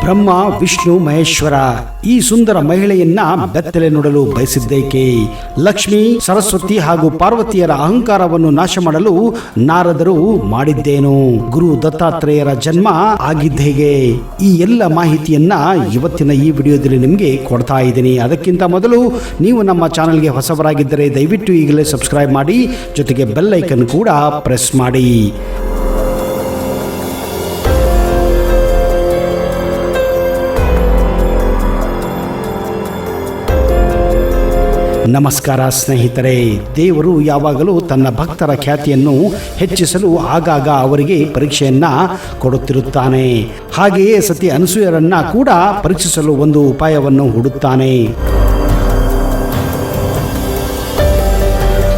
ಬ್ರಹ್ಮ ವಿಷ್ಣು ಮಹೇಶ್ವರ ಈ ಸುಂದರ ಮಹಿಳೆಯನ್ನ ಬೆತ್ತಲೆ ನೋಡಲು ಬಯಸಿದ್ದೇಕೆ? ಲಕ್ಷ್ಮಿ ಸರಸ್ವತಿ ಹಾಗೂ ಪಾರ್ವತಿಯರ ಅಹಂಕಾರವನ್ನು ನಾಶ ಮಾಡಲು ನಾರದರು ಮಾಡಿದ್ದೇನು? ಗುರು ದತ್ತಾತ್ರೇಯರ ಜನ್ಮ ಆಗಿದ್ದೇಗೆ? ಈ ಎಲ್ಲ ಮಾಹಿತಿಯನ್ನ ಇವತ್ತಿನ ಈ ವಿಡಿಯೋದಲ್ಲಿ ನಿಮಗೆ ಕೊಡ್ತಾ ಇದ್ದೀನಿ. ಅದಕ್ಕಿಂತ ಮೊದಲು ನೀವು ನಮ್ಮ ಚಾನೆಲ್ಗೆ ಹೊಸಬರಾಗಿದ್ದರೆ ದಯವಿಟ್ಟು ಈಗಲೇ ಸಬ್ಸ್ಕ್ರೈಬ್ ಮಾಡಿ, ಜೊತೆಗೆ ಬೆಲ್ ಐಕನ್ ಕೂಡ ಪ್ರೆಸ್ ಮಾಡಿ. ನಮಸ್ಕಾರ ಸ್ನೇಹಿತರೆ. ದೇವರು ಯಾವಾಗಲೂ ತನ್ನ ಭಕ್ತರ ಖ್ಯಾತಿಯನ್ನು ಹೆಚ್ಚಿಸಲು ಆಗಾಗ ಅವರಿಗೆ ಪರೀಕ್ಷೆಯನ್ನ ಕೊಡುತ್ತಿರುತ್ತಾನೆ. ಹಾಗೆಯೇ ಸತಿ ಅನಸೂಯರನ್ನ ಕೂಡ ಪರೀಕ್ಷಿಸಲು ಒಂದು ಉಪಾಯವನ್ನು ಹುಡುತ್ತಾನೆ.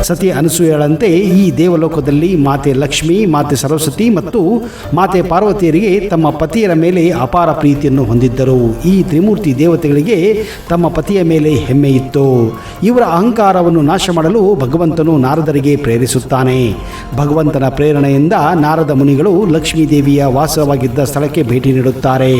ಸತಿ ಅನಸೂಯಳಂತೆ ಈ ದೇವಲೋಕದಲ್ಲಿ ಮಾತೆ ಲಕ್ಷ್ಮಿ, ಮಾತೆ ಸರಸ್ವತಿ ಮತ್ತು ಮಾತೆ ಪಾರ್ವತಿಯರಿಗೆ ತಮ್ಮ ಪತಿಯರ ಮೇಲೆ ಅಪಾರ ಪ್ರೀತಿಯನ್ನು ಹೊಂದಿದ್ದರು. ಈ ತ್ರಿಮೂರ್ತಿ ದೇವತೆಗಳಿಗೆ ತಮ್ಮ ಪತಿಯ ಮೇಲೆ ಹೆಮ್ಮೆ ಇತ್ತು. ಇವರ ಅಹಂಕಾರವನ್ನು ನಾಶ ಮಾಡಲು ಭಗವಂತನು ನಾರದರಿಗೆ ಪ್ರೇರಿಸುತ್ತಾನೆ. ಭಗವಂತನ ಪ್ರೇರಣೆಯಿಂದ ನಾರದ ಮುನಿಗಳು ಲಕ್ಷ್ಮೀ ದೇವಿಯ ವಾಸವಾಗಿದ್ದ ಸ್ಥಳಕ್ಕೆ ಭೇಟಿ ನೀಡುತ್ತಾರೆ.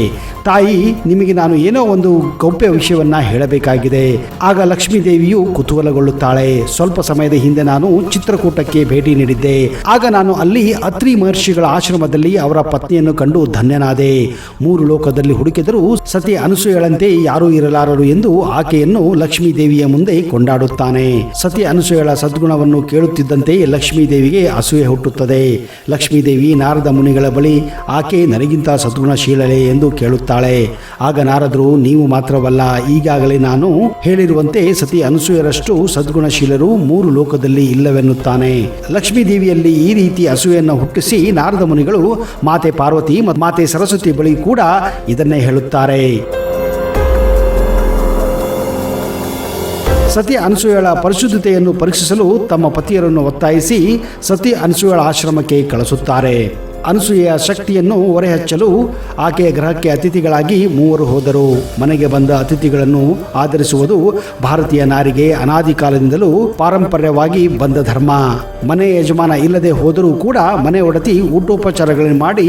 ತಾಯಿ, ನಿಮಗೆ ನಾನು ಏನೋ ಒಂದು ಗೌಪ್ಯ ವಿಷಯವನ್ನ ಹೇಳಬೇಕಾಗಿದೆ. ಆಗ ಲಕ್ಷ್ಮೀ ದೇವಿಯು ಕುತೂಹಲಗೊಳ್ಳುತ್ತಾಳೆ. ಸ್ವಲ್ಪ ಸಮಯದ ಹಿಂದೆ ನಾನು ಚಿತ್ರಕೂಟಕ್ಕೆ ಭೇಟಿ ನೀಡಿದ್ದೆ. ಆಗ ನಾನು ಅಲ್ಲಿ ಅತ್ರಿ ಮಹರ್ಷಿಗಳ ಆಶ್ರಮದಲ್ಲಿ ಅವರ ಪತ್ನಿಯನ್ನು ಕಂಡು ಧನ್ಯನಾದೆ. 3 ಲೋಕದಲ್ಲಿ ಹುಡುಕಿದರೂ ಸತಿ ಅನಸೂಯಳಂತೆ ಯಾರೂ ಇರಲಾರರು ಎಂದು ಆಕೆಯನ್ನು ಲಕ್ಷ್ಮೀ ದೇವಿಯ ಮುಂದೆ ಕೊಂಡಾಡುತ್ತಾನೆ. ಸತಿ ಅನಸೂಯಳ ಸದ್ಗುಣವನ್ನು ಕೇಳುತ್ತಿದ್ದಂತೆ ಲಕ್ಷ್ಮೀ ದೇವಿಗೆ ಅಸೂಯೆ ಹುಟ್ಟುತ್ತದೆ. ಲಕ್ಷ್ಮೀ ದೇವಿ ನಾರದ ಮುನಿಗಳ ಬಳಿ ಆಕೆ ನನಗಿಂತ ಸದ್ಗುಣಶೀಲಳೆ ಎಂದು ಕೇಳುತ್ತಾಳೆ. ಆಗ ನಾರದರು, ನೀವು ಮಾತ್ರವಲ್ಲ, ಈಗಾಗಲೇ ನಾನು ಹೇಳಿರುವಂತೆ ಸತಿ ಅನಸೂಯರಷ್ಟು ಸದ್ಗುಣಶೀಲರು 3 ಲೋಕದಲ್ಲಿ ಇಲ್ಲವೆನ್ನುತ್ತಾನೆ. ಲಕ್ಷ್ಮೀ ದೇವಿಯಲ್ಲಿ ಈ ರೀತಿ ಅಸೂಯೆಯನ್ನು ಹುಟ್ಟಿಸಿ ನಾರದ ಮುನಿಗಳು ಮಾತೆ ಪಾರ್ವತಿ ಮತ್ತು ಮಾತೆ ಸರಸ್ವತಿ ಬಳಿ ಕೂಡ ಇದನ್ನೇ ಹೇಳುತ್ತಾರೆ. ಸತಿ ಅನಸೂಯಳ ಪರಿಶುದ್ಧತೆಯನ್ನು ಪರೀಕ್ಷಿಸಲು ತಮ್ಮ ಪತಿಯರನ್ನು ಒತ್ತಾಯಿಸಿ ಸತಿ ಅನಸೂಯಳ ಆಶ್ರಮಕ್ಕೆ ಕಳಿಸುತ್ತಾರೆ. ಅನಸೂಯೆಯ ಶಕ್ತಿಯನ್ನು ಹೊರೆಹಚ್ಚಲು ಆಕೆಯ ಗೃಹಕ್ಕೆ ಅತಿಥಿಗಳಾಗಿ 3 ಹೋದರು. ಮನೆಗೆ ಬಂದ ಅತಿಥಿಗಳನ್ನು ಆಧರಿಸುವುದು ಭಾರತೀಯ ನಾರಿಗೆ ಅನಾದಿ ಕಾಲದಿಂದಲೂ ಪಾರಂಪರ್ಯವಾಗಿ ಬಂದ ಧರ್ಮ. ಮನೆ ಯಜಮಾನ ಇಲ್ಲದೆ ಹೋದರೂ ಕೂಡ ಮನೆ ಒಡತಿ ಊಟೋಪಚಾರಗಳನ್ನು ಮಾಡಿ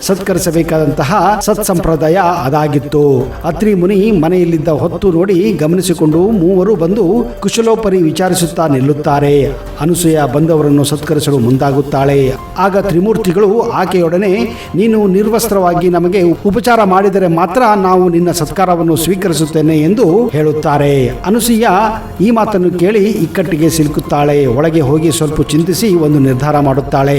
ಸತ್ಕರಿಸಬೇಕಾದಂತಹ ಸತ್ಸಂಪ್ರದಾಯ ಅದಾಗಿತ್ತು. ಅತ್ರಿ ಮುನಿ ಮನೆಯಲ್ಲಿದ್ದ ಹೊತ್ತು ನೋಡಿ ಗಮನಿಸಿಕೊಂಡು 3 ಬಂದು ಕುಶಲೋಪರಿ ವಿಚಾರಿಸುತ್ತಾ ನಿಲ್ಲುತ್ತಾರೆ. ಅನಸೂಯ ಬಂದವರನ್ನು ಸತ್ಕರಿಸಲು ಮುಂದಾಗುತ್ತಾಳೆ. ಆಗ ತ್ರಿಮೂರ್ತಿಗಳು ಆಕೆಯೊಡನೆ, ನೀನು ನಿರ್ವಸ್ತ್ರವಾಗಿ ನಮಗೆ ಉಪಚಾರ ಮಾಡಿದರೆ ಮಾತ್ರ ನಾವು ನಿನ್ನ ಸತ್ಕಾರವನ್ನು ಸ್ವೀಕರಿಸುತ್ತೇನೆ ಎಂದು ಹೇಳುತ್ತಾರೆ. ಅನಸೂಯ ಈ ಮಾತನ್ನು ಕೇಳಿ ಇಕ್ಕಟ್ಟಿಗೆ ಸಿಲುಕುತ್ತಾಳೆ. ಒಳಗೆ ಹೋಗಿ ಸ್ವಲ್ಪ ಚಿಂತಿಸಿ ಒಂದು ನಿರ್ಧಾರ ಮಾಡುತ್ತಾಳೆ.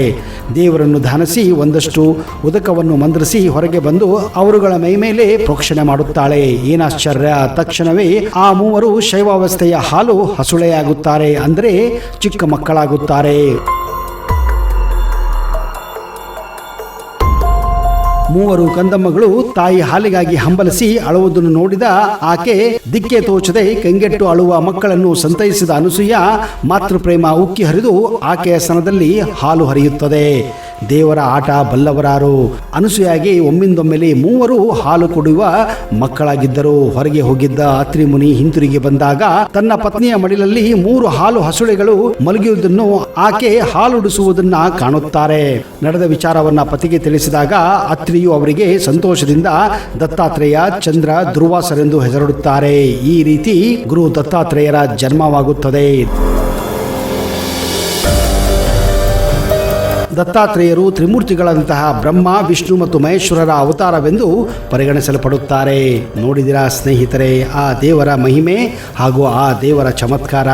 ದೇವರನ್ನು ಧ್ಯಾನಿಸಿ ಒಂದಷ್ಟು ಉದಕವನ್ನು ಮಂದ್ರಿಸಿ ಹೊರಗೆ ಬಂದು ಅವರುಗಳ ಮೈಮೇಲೆ ಪ್ರೋಕ್ಷಣೆ ಮಾಡುತ್ತಾಳೆ. ಏನಾಶ್ಚರ್ಯ! ತಕ್ಷಣವೇ ಆ 3 ಶೈವಾವಸ್ಥೆಯ ಹಾಲು ಹಸುಳೆಯಾಗುತ್ತಾರೆ, ಅಂದರೆ ಚಿಕ್ಕ ಮಕ್ಕಳಾಗುತ್ತಾರೆ. 3 ಕಂದಮ್ಮಗಳು ತಾಯಿ ಹಾಲಿಗಾಗಿ ಹಂಬಲಿಸಿ ಅಳುವುದನ್ನು ನೋಡಿದ ಆಕೆ ದಿಕ್ಕೆ ತೋಚದೆ ಕಂಗೆಟ್ಟು ಅಳುವ ಮಕ್ಕಳನ್ನು ಸಂತೈಸಿದ ಅನಸೂಯ ಮಾತೃಪ್ರೇಮ ಉಕ್ಕಿ ಹರಿದು ಆಕೆಯ ಸ್ತನದಲ್ಲಿ ಹಾಲು ಹರಿಯುತ್ತದೆ. ದೇವರ ಆಟ ಬಲ್ಲವರಾರು. ಅನಸೂಯಾಗೆ ಒಮ್ಮಿಂದೊಮ್ಮೆಲೆ 3 ಹಾಲು ಕೊಡುವ ಮಕ್ಕಳಾಗಿದ್ದರು. ಹೊರಗೆ ಹೋಗಿದ್ದ ಅತ್ರಿ ಮುನಿ ಹಿಂತಿರುಗಿ ಬಂದಾಗ ತನ್ನ ಪತ್ನಿಯ ಮಡಿಲಲ್ಲಿ 3 ಹಾಲು ಹಸುಳೆಗಳು ಮಲಗಿಯುವುದನ್ನು, ಆಕೆ ಹಾಲುಡಿಸುವುದನ್ನ ಕಾಣುತ್ತಾರೆ. ನಡೆದ ವಿಚಾರವನ್ನ ಪತಿಗೆ ತಿಳಿಸಿದಾಗ ಅತ್ರಿಯು ಅವರಿಗೆ ಸಂತೋಷದಿಂದ ದತ್ತಾತ್ರೇಯ, ಚಂದ್ರ, ದುರ್ವಾಸರೆಂದು ಹೆಸರಿಡುತ್ತಾರೆ. ಈ ರೀತಿ ಗುರು ದತ್ತಾತ್ರೇಯರ ಜನ್ಮವಾಗುತ್ತದೆ. ದತ್ತಾತ್ರೇಯರು ತ್ರಿಮೂರ್ತಿಗಳಂತಹ ಬ್ರಹ್ಮ, ವಿಷ್ಣು ಮತ್ತು ಮಹೇಶ್ವರರ ಅವತಾರವೆಂದು ಪರಿಗಣಿಸಲ್ಪಡುತ್ತಾರೆ. ನೋಡಿದಿರಾ ಸ್ನೇಹಿತರೆ, ಆ ದೇವರ ಮಹಿಮೆ ಹಾಗೂ ಆ ದೇವರ ಚಮತ್ಕಾರ.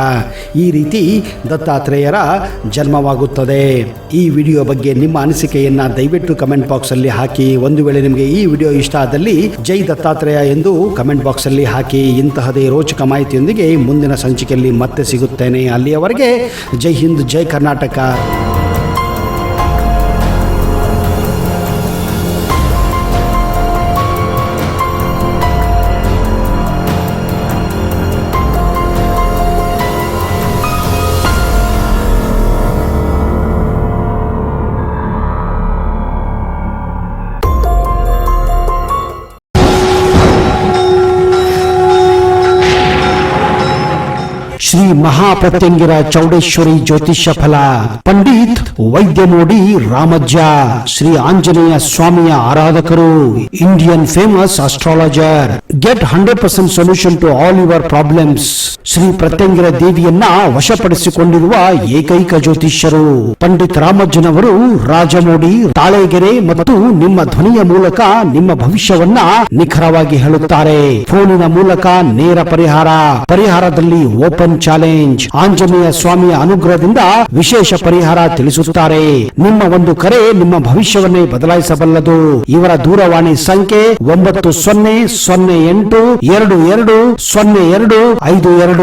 ಈ ರೀತಿ ದತ್ತಾತ್ರೇಯರ ಜನ್ಮವಾಗುತ್ತದೆ. ಈ ವಿಡಿಯೋ ಬಗ್ಗೆ ನಿಮ್ಮ ಅನಿಸಿಕೆಯನ್ನ ದಯವಿಟ್ಟು ಕಮೆಂಟ್ ಬಾಕ್ಸ್ ಅಲ್ಲಿ ಹಾಕಿ. ಒಂದು ವೇಳೆ ನಿಮಗೆ ಈ ವಿಡಿಯೋ ಇಷ್ಟ ಆದಲ್ಲಿ ಜೈ ದತ್ತಾತ್ರೇಯ ಎಂದು ಕಮೆಂಟ್ ಬಾಕ್ಸ್ ಅಲ್ಲಿ ಹಾಕಿ. ಇಂತಹದೇ ರೋಚಕ ಮಾಹಿತಿಯೊಂದಿಗೆ ಮುಂದಿನ ಸಂಚಿಕೆಯಲ್ಲಿ ಮತ್ತೆ ಸಿಗುತ್ತೇನೆ. ಅಲ್ಲಿಯವರೆಗೆ ಜೈ ಹಿಂದ್, ಜೈ ಕರ್ನಾಟಕ. ಶ್ರೀ ಮಹಾಪ್ರತ್ಯಂಗಿರ ಚೌಡೇಶ್ವರಿ ಜ್ಯೋತಿಷ್ಯ ಫಲ, ಪಂಡಿತ್ ವೈದ್ಯಮೋಡಿ ರಾಮಜ್ಜ, ಶ್ರೀ ಆಂಜನೇಯ ಸ್ವಾಮಿಯ ಆರಾಧಕರು, Indian famous astrologer. Get 100% solution to all your problems. Shri Pratyangira ದೇವಿಯನ್ನ ವಶಪಡಿಸಿಕೊಂಡಿರುವ ಏಕೈಕ ಜ್ಯೋತಿಷ್ಯರು ಪಂಡಿತ್ ರಾಮಜ್ಜನವರು. ರಾಜಮೋಡಿ, ತಾಳೆಗೆರೆ ಮತ್ತು ನಿಮ್ಮ ಧ್ವನಿಯ ಮೂಲಕ ನಿಮ್ಮ ಭವಿಷ್ಯವನ್ನ ನಿಖರವಾಗಿ ಹೇಳುತ್ತಾರೆ. ಫೋನಿನ ಮೂಲಕ ನೇರ ಪರಿಹಾರದಲ್ಲಿ ಓಪನ್ ಚಾಲೆಂಜ್. ಆಂಜನೇಯ ಸ್ವಾಮಿಯ ಅನುಗ್ರಹದಿಂದ ವಿಶೇಷ ಪರಿಹಾರ ತಿಳಿಸುತ್ತಾರೆ. ನಿಮ್ಮ ಒಂದು ಕರೆ ನಿಮ್ಮ ಭವಿಷ್ಯವನ್ನೇ ಬದಲಾಯಿಸಬಲ್ಲದು. ಇವರ ದೂರವಾಣಿ ಸಂಖ್ಯೆ 9008220252.